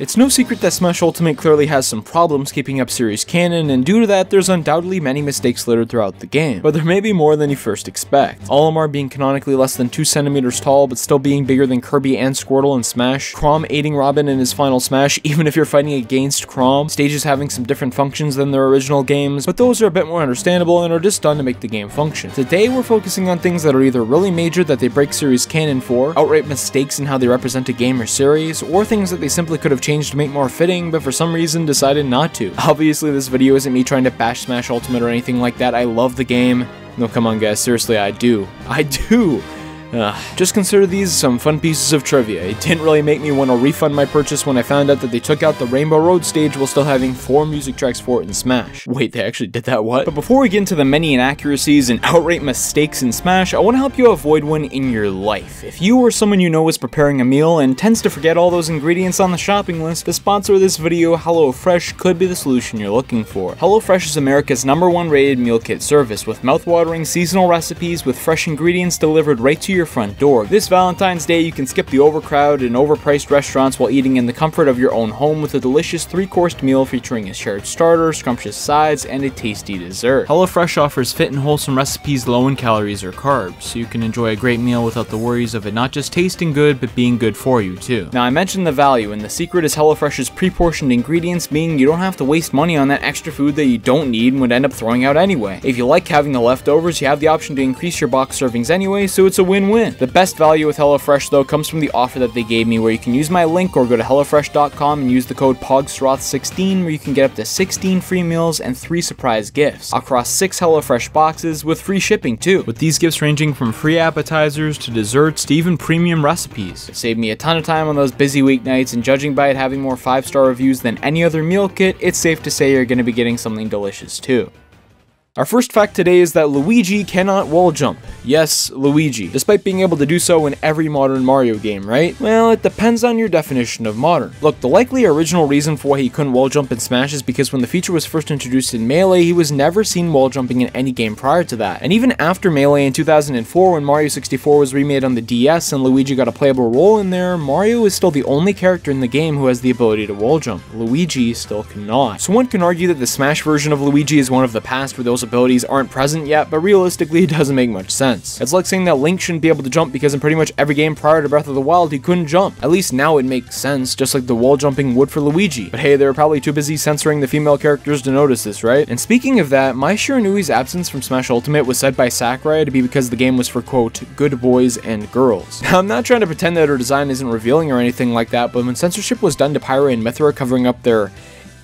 It's no secret that Smash Ultimate clearly has some problems keeping up series canon, and due to that, there's undoubtedly many mistakes littered throughout the game, but there may be more than you first expect. Olimar being canonically less than 2 centimeters tall, but still being bigger than Kirby and Squirtle in Smash, Chrom aiding Robin in his final Smash even if you're fighting against Chrom, stages having some different functions than their original games, but those are a bit more understandable and are just done to make the game function. Today, we're focusing on things that are either really major that they break series canon for, outright mistakes in how they represent a game or series, or things that they simply could have changed to make more fitting, but for some reason decided not to. Obviously, this video isn't me trying to bash Smash Ultimate or anything like that. I love the game. No, come on guys, seriously, I do. Just consider these some fun pieces of trivia. It didn't really make me want to refund my purchase when I found out that they took out the Rainbow Road stage while still having 4 music tracks for it in Smash. Wait, they actually did that, what? But before we get into the many inaccuracies and outright mistakes in Smash, I want to help you avoid one in your life. If you or someone you know is preparing a meal and tends to forget all those ingredients on the shopping list, the sponsor of this video, HelloFresh, could be the solution you're looking for. HelloFresh is America's #1 rated meal kit service with mouth-watering seasonal recipes with fresh ingredients delivered right to your front door. This Valentine's Day, you can skip the overcrowded and overpriced restaurants while eating in the comfort of your own home with a delicious 3-course meal featuring a shared starter, scrumptious sides, and a tasty dessert. HelloFresh offers fit and wholesome recipes low in calories or carbs, so you can enjoy a great meal without the worries of it not just tasting good, but being good for you too. Now, I mentioned the value, and the secret is HelloFresh's pre-portioned ingredients, meaning you don't have to waste money on that extra food that you don't need and would end up throwing out anyway. If you like having the leftovers, you have the option to increase your box servings anyway, so it's a win-win. The best value with HelloFresh though comes from the offer that they gave me, where you can use my link or go to hellofresh.com and use the code POGSROTH16, where you can get up to 16 free meals and 3 surprise gifts across 6 HelloFresh boxes with free shipping too, with these gifts ranging from free appetizers to desserts to even premium recipes. It saved me a ton of time on those busy weeknights, and judging by it having more 5-star reviews than any other meal kit, it's safe to say you're going to be getting something delicious too. Our first fact today is that Luigi cannot wall jump. Yes, Luigi, despite being able to do so in every modern Mario game, right? Well, it depends on your definition of modern. Look, the likely original reason for why he couldn't wall jump in Smash is because when the feature was first introduced in Melee, he was never seen wall jumping in any game prior to that. And even after Melee in 2004, when Mario 64 was remade on the DS and Luigi got a playable role in there, Mario is still the only character in the game who has the ability to wall jump. Luigi still cannot. So one can argue that the Smash version of Luigi is one of the past where those abilities aren't present yet, but realistically it doesn't make much sense. It's like saying that Link shouldn't be able to jump because in pretty much every game prior to Breath of the Wild he couldn't jump. At least now it makes sense, just like the wall jumping would for Luigi. But hey, they were probably too busy censoring the female characters to notice this, right? And speaking of that, Mai Shiranui's absence from Smash Ultimate was said by Sakurai to be because the game was for, quote, good boys and girls. Now, I'm not trying to pretend that her design isn't revealing or anything like that, but when censorship was done to Pyra and Mythra covering up their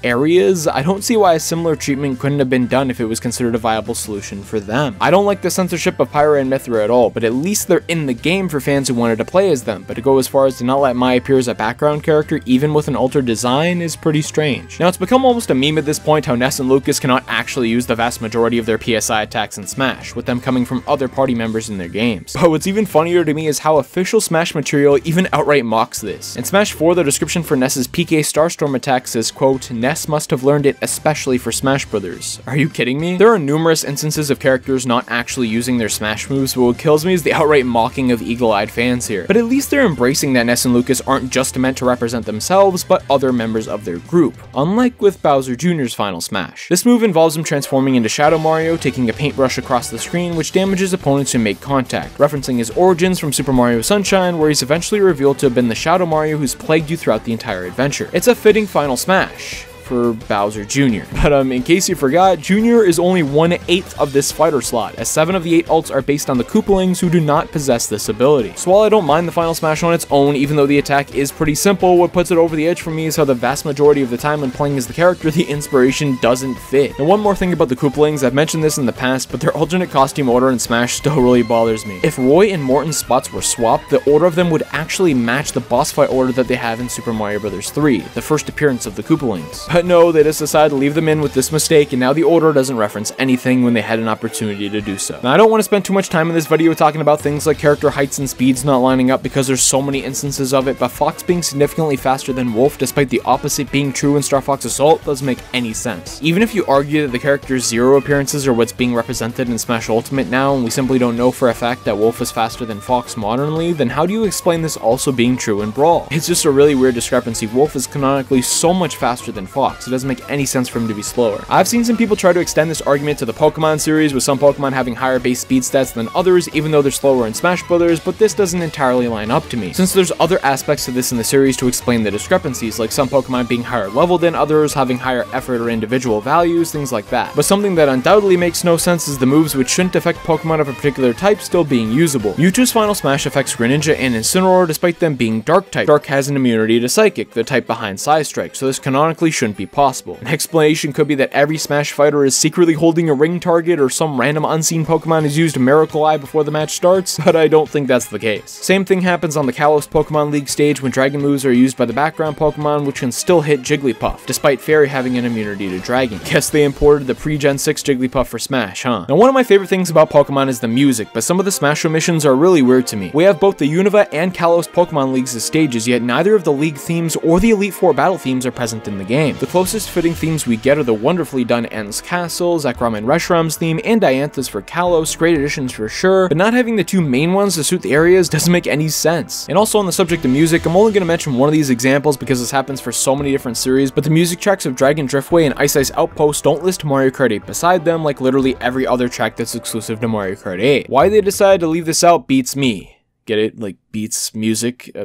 areas, I don't see why a similar treatment couldn't have been done if it was considered a viable solution for them. I don't like the censorship of Pyra and Mythra at all, but at least they're in the game for fans who wanted to play as them, but to go as far as to not let Mai appear as a background character even with an altered design is pretty strange. Now, it's become almost a meme at this point how Ness and Lucas cannot actually use the vast majority of their PSI attacks in Smash, with them coming from other party members in their games. But what's even funnier to me is how official Smash material even outright mocks this. In Smash 4, the description for Ness's PK Starstorm attack says, quote, Ness must have learned it especially for Smash Brothers. Are you kidding me? There are numerous instances of characters not actually using their Smash moves, but what kills me is the outright mocking of eagle-eyed fans here. But at least they're embracing that Ness and Lucas aren't just meant to represent themselves, but other members of their group, unlike with Bowser Jr.'s final Smash. This move involves him transforming into Shadow Mario, taking a paintbrush across the screen, which damages opponents who make contact, referencing his origins from Super Mario Sunshine, where he's eventually revealed to have been the Shadow Mario who's plagued you throughout the entire adventure. It's a fitting final Smash for Bowser Jr. But in case you forgot, Jr. is only 1/8 of this fighter slot, as 7 of the 8 ults are based on the Koopalings who do not possess this ability. So while I don't mind the final Smash on its own, even though the attack is pretty simple, what puts it over the edge for me is how the vast majority of the time when playing as the character, the inspiration doesn't fit. And one more thing about the Koopalings, I've mentioned this in the past, but their alternate costume order in Smash still really bothers me. If Roy and Morton's spots were swapped, the order of them would actually match the boss fight order that they have in Super Mario Bros. 3, the first appearance of the Koopalings. But no, they just decided to leave them in with this mistake, and now the order doesn't reference anything when they had an opportunity to do so. Now, I don't want to spend too much time in this video talking about things like character heights and speeds not lining up because there's so many instances of it, but Fox being significantly faster than Wolf despite the opposite being true in Star Fox Assault doesn't make any sense. Even if you argue that the character's zero appearances are what's being represented in Smash Ultimate now, and we simply don't know for a fact that Wolf is faster than Fox modernly, then how do you explain this also being true in Brawl? It's just a really weird discrepancy. Wolf is canonically so much faster than Fox, it doesn't make any sense for him to be slower. I've seen some people try to extend this argument to the Pokemon series, with some Pokemon having higher base speed stats than others, even though they're slower in Smash Brothers, but this doesn't entirely line up to me, since there's other aspects to this in the series to explain the discrepancies, like some Pokemon being higher level than others, having higher effort or individual values, things like that. But something that undoubtedly makes no sense is the moves which shouldn't affect Pokemon of a particular type still being usable. Mewtwo's Final Smash affects Greninja and Incineroar despite them being Dark type. Dark has an immunity to Psychic, the type behind Psy Strike, so this canonically shouldn't be possible. An explanation could be that every Smash fighter is secretly holding a ring target, or some random unseen Pokemon has used Miracle Eye before the match starts, but I don't think that's the case. Same thing happens on the Kalos Pokemon League stage when Dragon moves are used by the background Pokemon, which can still hit Jigglypuff, despite Fairy having an immunity to Dragon. Guess they imported the pre-Gen 6 Jigglypuff for Smash, huh? Now, one of my favorite things about Pokemon is the music, but some of the Smash missions are really weird to me. We have both the Unova and Kalos Pokemon Leagues as stages, yet neither of the League themes or the Elite Four battle themes are present in the game. The closest fitting themes we get are the wonderfully done En's Castle, Zekrom and Reshiram's theme, and Diantha's for Kalos, great additions for sure, but not having the two main ones to suit the areas doesn't make any sense. And also on the subject of music, I'm only going to mention one of these examples because this happens for so many different series, but the music tracks of Dragon Driftway and Ice Ice Outpost don't list Mario Kart 8 beside them, like literally every other track that's exclusive to Mario Kart 8. Why they decided to leave this out beats me. Get it? Like, beats music?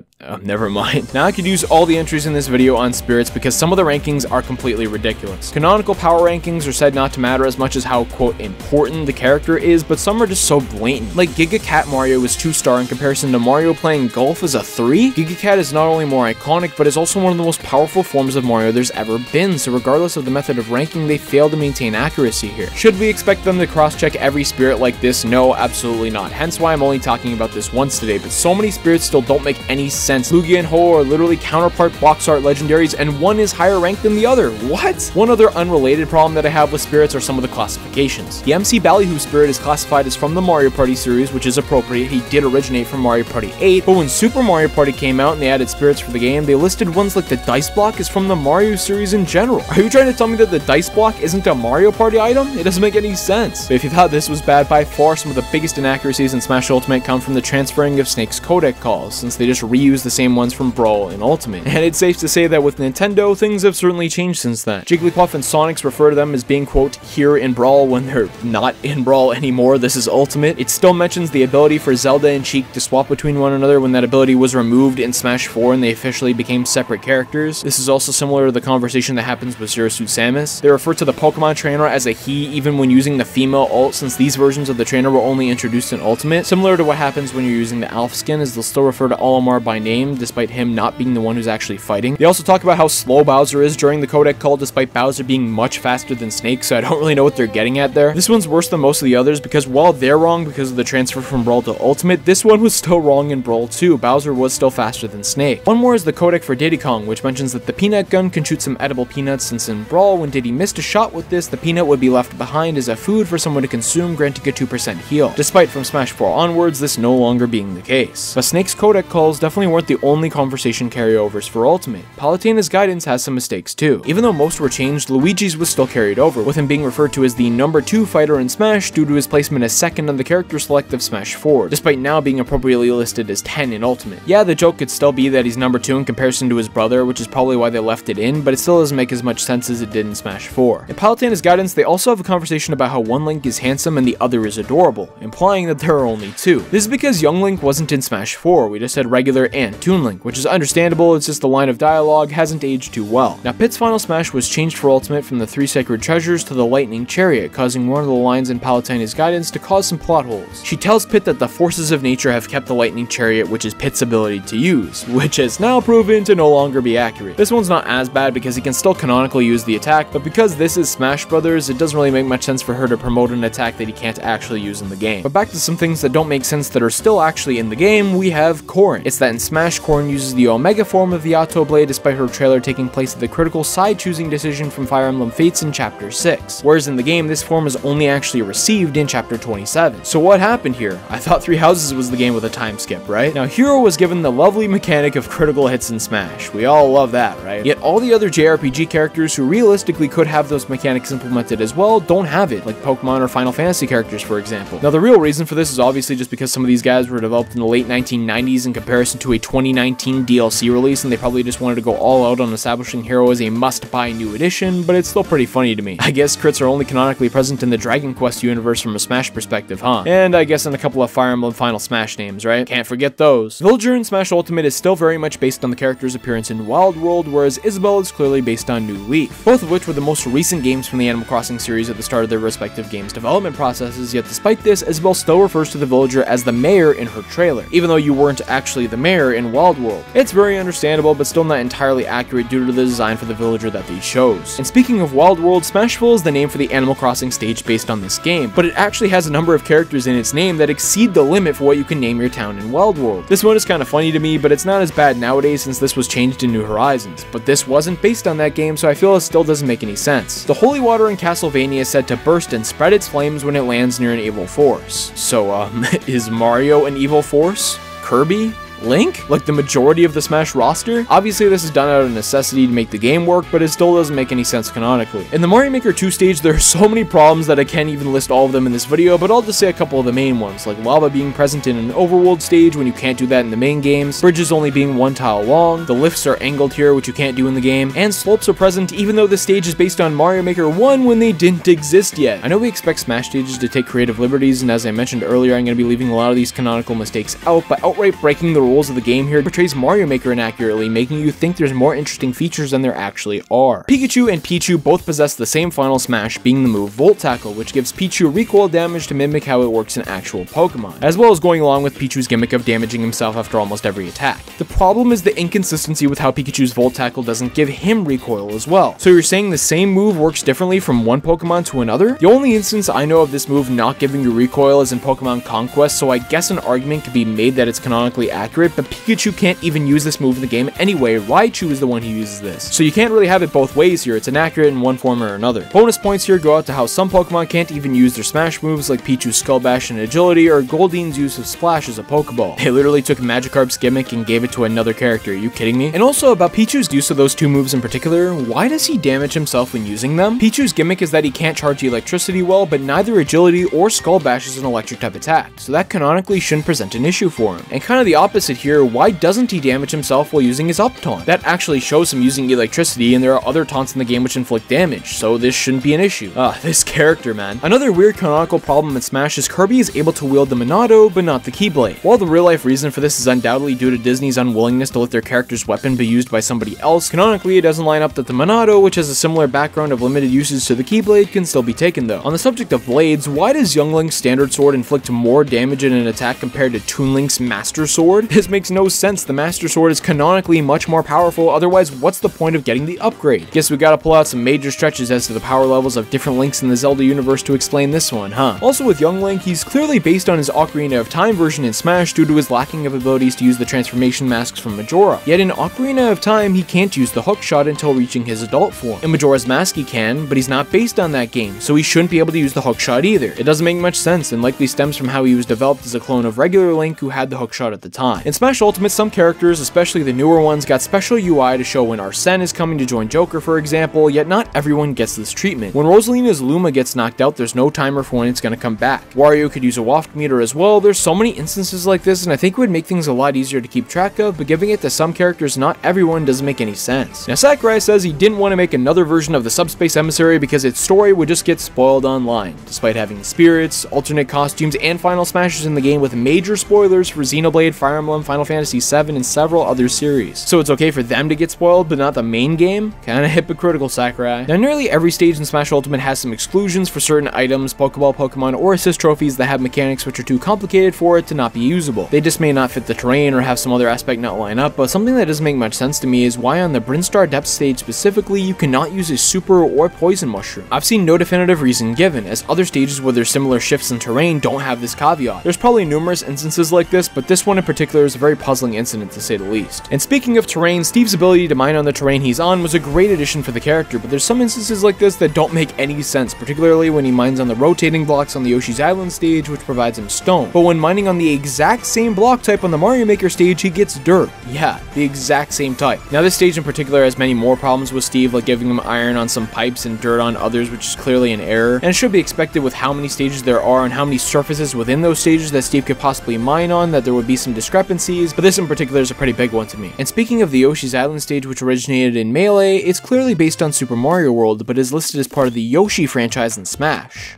Never mind. Now I could use all the entries in this video on spirits because some of the rankings are completely ridiculous. Canonical power rankings are said not to matter as much as how, quote, important the character is, but some are just so blatant. Like, Giga Cat Mario is 2-star in comparison to Mario playing golf as a 3? Giga Cat is not only more iconic, but is also one of the most powerful forms of Mario there's ever been, so regardless of the method of ranking, they fail to maintain accuracy here. Should we expect them to cross-check every spirit like this? No, absolutely not. Hence why I'm only talking about this once today, but so many spirits still don't make any sense. Lugia and Ho are literally counterpart box art legendaries, and one is higher ranked than the other. What? One other unrelated problem that I have with spirits are some of the classifications. The MC Ballyhoo spirit is classified as from the Mario Party series, which is appropriate. He did originate from Mario Party 8, but when Super Mario Party came out and they added spirits for the game, they listed ones like the Dice Block is from the Mario series in general. Are you trying to tell me that the Dice Block isn't a Mario Party item? It doesn't make any sense. But if you thought this was bad, by far some of the biggest inaccuracies in Smash Ultimate come from the transferring of Snake's codec calls, since they just reuse the same ones from Brawl and Ultimate. And it's safe to say that with Nintendo, things have certainly changed since then. Jigglypuff and Sonics refer to them as being, quote, here in Brawl when they're not in Brawl anymore. This is Ultimate. It still mentions the ability for Zelda and Sheik to swap between one another when that ability was removed in Smash 4 and they officially became separate characters. This is also similar to the conversation that happens with Zero Suit Samus. They refer to the Pokemon trainer as a he even when using the female ult, since these versions of the trainer were only introduced in Ultimate. Similar to what happens when you're using the Alph skin, as they'll still refer to Olimar by name, despite him not being the one who's actually fighting. They also talk about how slow Bowser is during the codec call, despite Bowser being much faster than Snake, so I don't really know what they're getting at there. This one's worse than most of the others, because while they're wrong because of the transfer from Brawl to Ultimate, this one was still wrong in Brawl too. Bowser was still faster than Snake. One more is the codec for Diddy Kong, which mentions that the peanut gun can shoot some edible peanuts, since in Brawl, when Diddy missed a shot with this, the peanut would be left behind as a food for someone to consume, granting a 2% heal. Despite from Smash 4 onwards, this no longer being the case. But Snake's codec calls definitely weren't the only conversation carryovers for Ultimate. Palutena's guidance has some mistakes too. Even though most were changed, Luigi's was still carried over, with him being referred to as the number 2 fighter in Smash due to his placement as second on the character select of Smash 4, despite now being appropriately listed as 10 in Ultimate. Yeah, the joke could still be that he's number 2 in comparison to his brother, which is probably why they left it in, but it still doesn't make as much sense as it did in Smash 4. In Palutena's guidance, they also have a conversation about how one Link is handsome and the other is adorable, implying that there are only 2. This is because young Link wasn't in Smash 4, we just had regular and Toon Link, which is understandable, it's just the line of dialogue hasn't aged too well. Now, Pit's Final Smash was changed for Ultimate from the 3 Sacred Treasures to the Lightning Chariot, causing one of the lines in Palutena's guidance to cause some plot holes. She tells Pit that the forces of nature have kept the Lightning Chariot, which is Pit's ability to use, which has now proven to no longer be accurate. This one's not as bad because he can still canonically use the attack, but because this is Smash Brothers, it doesn't really make much sense for her to promote an attack that he can't actually use in the game. But back to some things that don't make sense that are still actually in the game, we have Corrin. It's that in Smash, Corrin uses the Omega form of the Yato Blade despite her trailer taking place at the critical side-choosing decision from Fire Emblem Fates in Chapter 6, whereas in the game, this form is only actually received in Chapter 27. So what happened here? I thought Three Houses was the game with a time skip, right? Now, Hero was given the lovely mechanic of critical hits in Smash. We all love that, right? Yet all the other JRPG characters who realistically could have those mechanics implemented as well don't have it, like Pokemon or Final Fantasy characters, for example. Now, the real reason for this is obviously just because some of these guys were developed in the late 1990s in comparison to a 2019 DLC release, and they probably just wanted to go all out on establishing Hero as a must-buy new edition, but it's still pretty funny to me. I guess crits are only canonically present in the Dragon Quest universe from a Smash perspective, huh? And I guess in a couple of Fire Emblem Final Smash names, right? Can't forget those. Villager in Smash Ultimate is still very much based on the character's appearance in Wild World, whereas Isabelle is clearly based on New Leaf, both of which were the most recent games from the Animal Crossing series at the start of their respective games' development processes, yet despite this, Isabelle still refers to the villager as the mayor in her trailer, even though you weren't actually the mayor in Wild World. It's very understandable, but still not entirely accurate due to the design for the villager that they chose. And speaking of Wild World, Smashville is the name for the Animal Crossing stage based on this game, but it actually has a number of characters in its name that exceed the limit for what you can name your town in Wild World. This one is kind of funny to me, but it's not as bad nowadays since this was changed in New Horizons, but this wasn't based on that game, so I feel it still doesn't make any sense. The holy water in Castlevania is said to burst and spread its flames when it lands near an evil force. So, is Mario an evil force? Kirby? Link? Like the majority of the Smash roster? Obviously this is done out of necessity to make the game work, but it still doesn't make any sense canonically. In the Mario Maker 2 stage, there are so many problems that I can't even list all of them in this video, but I'll just say a couple of the main ones, like lava being present in an overworld stage when you can't do that in the main games, bridges only being one tile long, the lifts are angled here which you can't do in the game, and slopes are present even though the stage is based on Mario Maker 1 when they didn't exist yet. I know we expect Smash stages to take creative liberties, and as I mentioned earlier, I'm going to be leaving a lot of these canonical mistakes out, but outright breaking the rules of the game here portrays Mario Maker inaccurately, making you think there's more interesting features than there actually are. Pikachu and Pichu both possess the same final smash, being the move Volt Tackle, which gives Pichu recoil damage to mimic how it works in actual Pokemon, as well as going along with Pichu's gimmick of damaging himself after almost every attack. The problem is the inconsistency with how Pikachu's Volt Tackle doesn't give him recoil as well. So you're saying the same move works differently from one Pokemon to another? The only instance I know of this move not giving you recoil is in Pokemon Conquest, so I guess an argument could be made that it's canonically accurate, but Pikachu can't even use this move in the game anyway. Raichu is the one who uses this. So you can't really have it both ways here. It's inaccurate in one form or another. Bonus points here go out to how some Pokemon can't even use their Smash moves like Pichu's Skull Bash and Agility, or Goldine's use of Splash as a Pokeball. They literally took Magikarp's gimmick and gave it to another character. Are you kidding me? And also about Pichu's use of those two moves in particular, why does he damage himself when using them? Pichu's gimmick is that he can't charge electricity well, but neither Agility or Skull Bash is an electric type attack, so that canonically shouldn't present an issue for him. And kind of the opposite here, why doesn't he damage himself while using his up taunt? That actually shows him using electricity, and there are other taunts in the game which inflict damage, so this shouldn't be an issue. This character, man. Another weird canonical problem in Smash is Kirby is able to wield the Monado, but not the Keyblade. While the real life reason for this is undoubtedly due to Disney's unwillingness to let their character's weapon be used by somebody else, canonically it doesn't line up that the Monado, which has a similar background of limited usage to the Keyblade, can still be taken though. On the subject of blades, why does Young Link's standard sword inflict more damage in an attack compared to Toon Link's Master Sword? This makes no sense. The Master Sword is canonically much more powerful, otherwise what's the point of getting the upgrade? Guess we gotta pull out some major stretches as to the power levels of different Links in the Zelda universe to explain this one, huh? Also with Young Link, he's clearly based on his Ocarina of Time version in Smash due to his lacking of abilities to use the transformation masks from Majora. Yet in Ocarina of Time, he can't use the hook shot until reaching his adult form. In Majora's Mask he can, but he's not based on that game, so he shouldn't be able to use the hook shot either. It doesn't make much sense, and likely stems from how he was developed as a clone of regular Link who had the hook shot at the time. In Smash Ultimate, some characters, especially the newer ones, got special UI to show when Arsene is coming to join Joker, for example, yet not everyone gets this treatment. When Rosalina's Luma gets knocked out, there's no timer for when it's gonna come back. Wario could use a waft meter as well. There's so many instances like this, and I think it would make things a lot easier to keep track of, but giving it to some characters, not everyone, doesn't make any sense. Now Sakurai says he didn't want to make another version of the Subspace Emissary because its story would just get spoiled online, despite having spirits, alternate costumes, and final smashes in the game with major spoilers for Xenoblade, Fire Emblem, Final Fantasy VII, and several other series. So it's okay for them to get spoiled, but not the main game? Kinda hypocritical, Sakurai. Now nearly every stage in Smash Ultimate has some exclusions for certain items, Pokeball, Pokemon, or assist trophies that have mechanics which are too complicated for it to not be usable. They just may not fit the terrain or have some other aspect not line up, but something that doesn't make much sense to me is why on the Brinstar Depth stage specifically you cannot use a Super or Poison Mushroom. I've seen no definitive reason given, as other stages where there's similar shifts in terrain don't have this caveat. There's probably numerous instances like this, but this one in particular particular is a very puzzling incident to say the least. And speaking of terrain, Steve's ability to mine on the terrain he's on was a great addition for the character, but there's some instances like this that don't make any sense, particularly when he mines on the rotating blocks on the Yoshi's Island stage, which provides him stone. But when mining on the exact same block type on the Mario Maker stage, he gets dirt. Yeah, the exact same type. Now this stage in particular has many more problems with Steve, like giving him iron on some pipes and dirt on others, which is clearly an error, and it should be expected with how many stages there are and how many surfaces within those stages that Steve could possibly mine on that there would be some discrepancies, but this in particular is a pretty big one to me. And speaking of the Yoshi's Island stage, which originated in Melee, it's clearly based on Super Mario World, but is listed as part of the Yoshi franchise in Smash.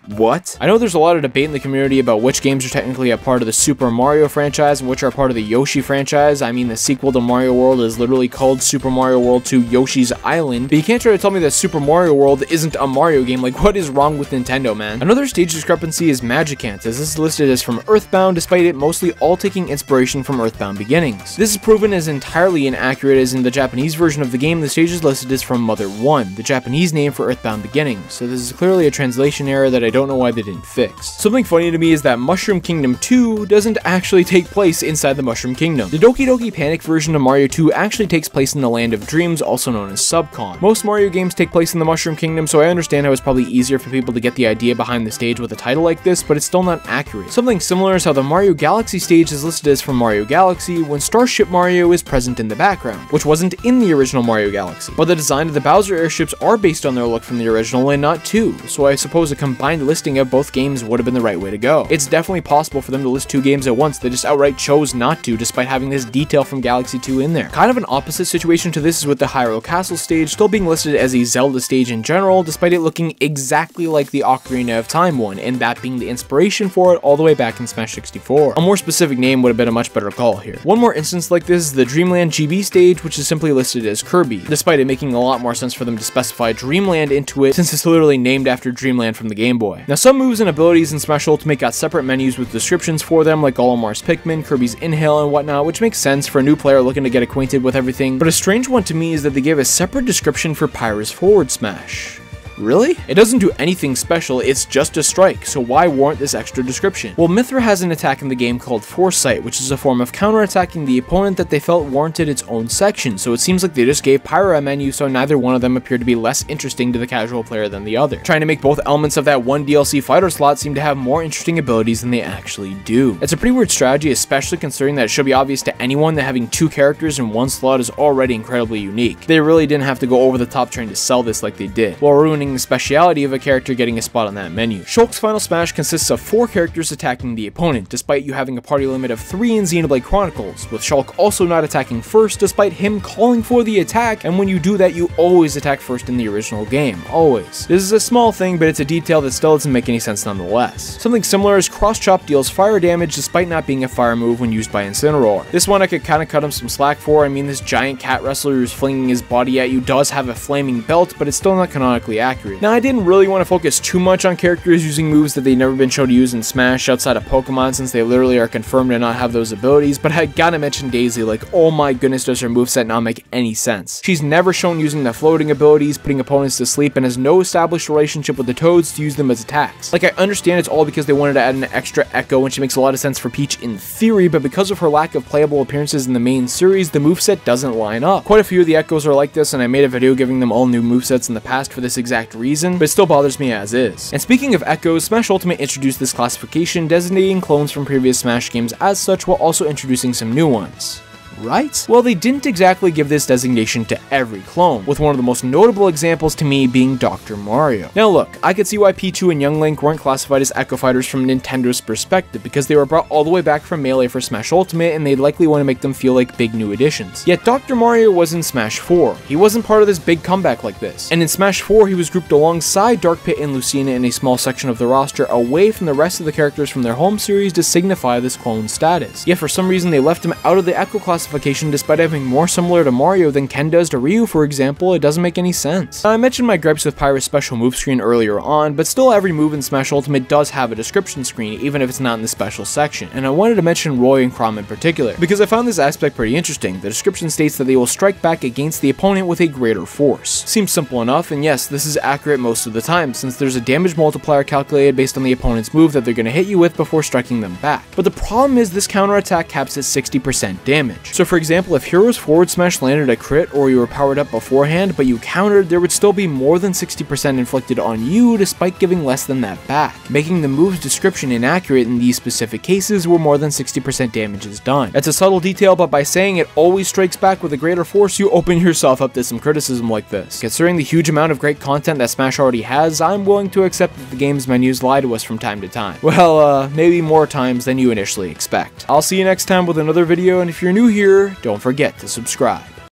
What? I know there's a lot of debate in the community about which games are technically a part of the Super Mario franchise and which are part of the Yoshi franchise. I mean, the sequel to Mario World is literally called Super Mario World 2 Yoshi's Island, but you can't try to tell me that Super Mario World isn't a Mario game. Like, what is wrong with Nintendo, man? Another stage discrepancy is Magicant, as this is listed as from Earthbound, despite it mostly all taking inspiration from Earthbound Beginnings. This is proven as entirely inaccurate, as in the Japanese version of the game, the stage is listed as from Mother 1, the Japanese name for Earthbound Beginnings, so this is clearly a translation error that I don't know why they didn't fix. Something funny to me is that Mushroom Kingdom 2 doesn't actually take place inside the Mushroom Kingdom. The Doki Doki Panic version of Mario 2 actually takes place in the Land of Dreams, also known as Subcon. Most Mario games take place in the Mushroom Kingdom, so I understand how it's probably easier for people to get the idea behind the stage with a title like this, but it's still not accurate. Something similar is how the Mario Galaxy stage is listed as from Mario Galaxy when Starship Mario is present in the background, which wasn't in the original Mario Galaxy. But the design of the Bowser airships are based on their look from the original and not two, so I suppose a combined listing of both games would have been the right way to go. It's definitely possible for them to list two games at once, they just outright chose not to, despite having this detail from Galaxy 2 in there. Kind of an opposite situation to this is with the Hyrule Castle stage still being listed as a Zelda stage in general, despite it looking exactly like the Ocarina of Time one, and that being the inspiration for it all the way back in Smash 64. A more specific name would have been a much better call here. One more instance like this is the Dreamland GB stage, which is simply listed as Kirby, despite it making a lot more sense for them to specify Dreamland into it, since it's literally named after Dreamland from the Game Boy. Now some moves and abilities in Smash Ultimate got separate menus with descriptions for them, like Olimar's Pikmin, Kirby's Inhale, and whatnot, which makes sense for a new player looking to get acquainted with everything, but a strange one to me is that they gave a separate description for Pyra's forward smash. Really? It doesn't do anything special, it's just a strike, so why warrant this extra description? Well, Mithra has an attack in the game called Foresight, which is a form of counterattacking the opponent that they felt warranted its own section, so it seems like they just gave Pyra a menu so neither one of them appeared to be less interesting to the casual player than the other, trying to make both elements of that one DLC fighter slot seem to have more interesting abilities than they actually do. It's a pretty weird strategy, especially considering that it should be obvious to anyone that having two characters in one slot is already incredibly unique. They really didn't have to go over the top trying to sell this like they did, while ruining the speciality of a character getting a spot on that menu. Shulk's final smash consists of 4 characters attacking the opponent, despite you having a party limit of 3 in Xenoblade Chronicles, with Shulk also not attacking first despite him calling for the attack, and when you do that you always attack first in the original game, always. This is a small thing, but it's a detail that still doesn't make any sense nonetheless. Something similar is Cross Chop deals fire damage despite not being a fire move when used by Incineroar. This one I could kinda cut him some slack for. I mean, this giant cat wrestler who's flinging his body at you does have a flaming belt, but it's still not canonically accurate. Now I didn't really want to focus too much on characters using moves that they've never been shown to use in Smash outside of Pokemon, since they literally are confirmed to not have those abilities, but I gotta mention Daisy. Like, oh my goodness, does her moveset not make any sense. She's never shown using the floating abilities, putting opponents to sleep, and has no established relationship with the Toads to use them as attacks. Like, I understand it's all because they wanted to add an extra Echo, and she makes a lot of sense for Peach in theory, but because of her lack of playable appearances in the main series, the moveset doesn't line up. Quite a few of the Echoes are like this, and I made a video giving them all new movesets in the past for this exact reason, but it still bothers me as is. And speaking of Echoes, Smash Ultimate introduced this classification, designating clones from previous Smash games as such, while also introducing some new ones. Right? Well, they didn't exactly give this designation to every clone, with one of the most notable examples to me being Dr. Mario. Now look, I could see why Pichu and Young Link weren't classified as Echo Fighters from Nintendo's perspective, because they were brought all the way back from Melee for Smash Ultimate, and they'd likely want to make them feel like big new additions. Yet Dr. Mario was in Smash 4. He wasn't part of this big comeback like this. And in Smash 4, he was grouped alongside Dark Pit and Lucina in a small section of the roster away from the rest of the characters from their home series to signify this clone status. Yet for some reason they left him out of the Echo classification classification despite having more similar to Mario than Ken does to Ryu, for example. It doesn't make any sense. I mentioned my gripes with Pyra's special move screen earlier on, but still every move in Smash Ultimate does have a description screen, even if it's not in the special section, and I wanted to mention Roy and Chrom in particular, because I found this aspect pretty interesting. The description states that they will strike back against the opponent with a greater force. Seems simple enough, and yes, this is accurate most of the time, since there's a damage multiplier calculated based on the opponent's move that they're going to hit you with before striking them back. But the problem is this counterattack caps at 60% damage. So for example, if Hero's forward smash landed a crit or you were powered up beforehand, but you countered, there would still be more than 60% inflicted on you despite giving less than that back, making the move's description inaccurate in these specific cases where more than 60% damage is done. That's a subtle detail, but by saying it always strikes back with a greater force, you open yourself up to some criticism like this. Considering the huge amount of great content that Smash already has, I'm willing to accept that the game's menus lie to us from time to time. Well, maybe more times than you initially expect. I'll see you next time with another video, and if you're new here, don't forget to subscribe.